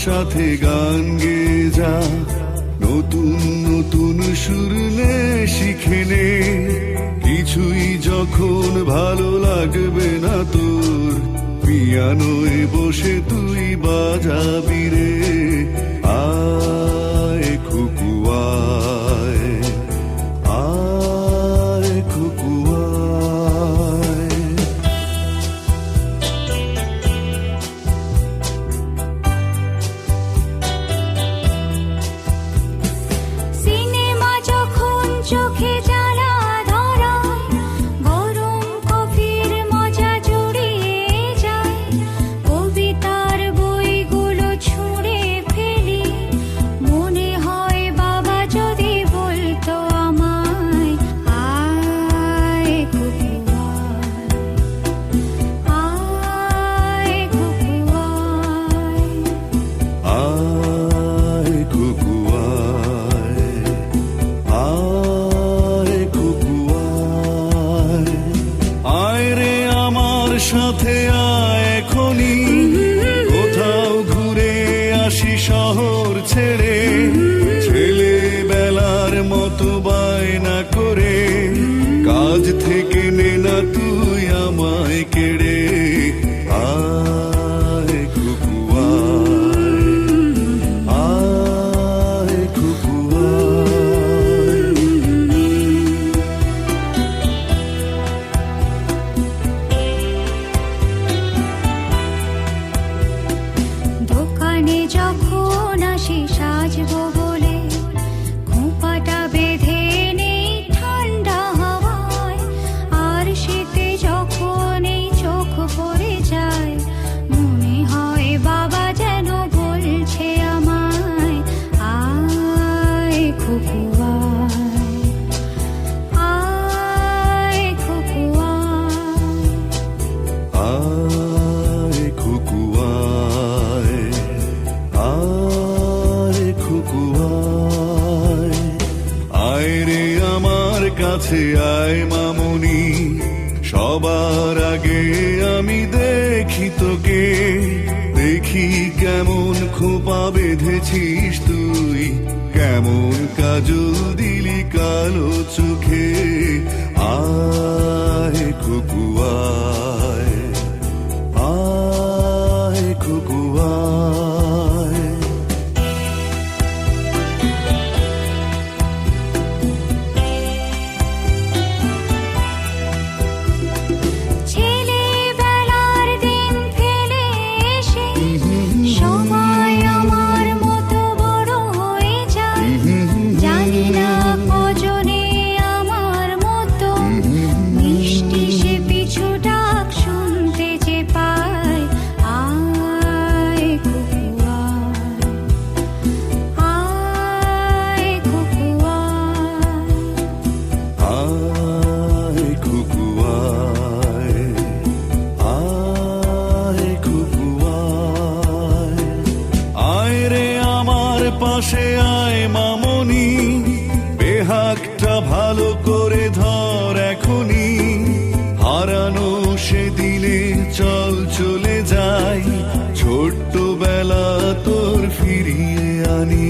সাথে গান গেয়ে যা, নতুন নতুন সুর নে শিখে নে। কিছুই যখন ভালো লাগবে না তোর, পিয়ানোয় বসে তুই বাজাবি রে। আয় খুকু আয়, আয় খুকু আয়। সিনেমা যখন চোখে জ্বালা ধরায়, গরম কফির মজা জুড়িয়ে যায়। কবিতার বইগুলো ছুঁড়ে ফেলি, মনে হয় বাবা যদি বলতো আমায়, আয় খুকু আয়, আয় খুকু আয়। আয় খুকু আয়, আয় খুকু আয়। আয় রে আমার সাথে আয় এখনই, কোথাও ঘুরে আসি শহর ছেড়ে। ছেলেবেলার মতো বায়না করে, কাজ থেকে নে না তুই আমায় কেড়ে। আয় খুকু আয়, আয় খুকু আয়। দোকানে যখন আসি সাজবো বলে, খোঁপাটা বেঁধে নেই ঠান্ডা হাওয়ায়। আর শীতে যখন এই চোখ পড়ে যায়, মনে হয় বাবা যেন বলছে আমায়, আয় খুকু আয়, আয় খুকু আয়। আয় খুকু আয়, আয় খুকু আয়। আয় রে আমার কাছে আয় মামুনি, সবার আগে আমি দেখি তোকে। দেখি কেমন খোপা বেঁধেছিস তুই, কেমন কাজল দিলি কালো চোখে। আয় খুকু আয়, আয় খুকু আয়। ছেলেবেলার দিন ফেলে এসে সময় আমার মতো বড় হয়ে যায়। জানি না কজনে আমার মতো মিষ্টি সে পিছু ডাক শুনতে যে পায়। আয় খুকু আয়, আয় খুকু আয়। আয় খুকু আয়, আয় খুকু আয়। আয় রে আমার পাশে আয় মামনি, বেহাগটা ভালো করে ধর এখনি। হারানো সেদিনে চল চলে যাই, ছোট্টবেলা তোর ফিরিয়ে আনি।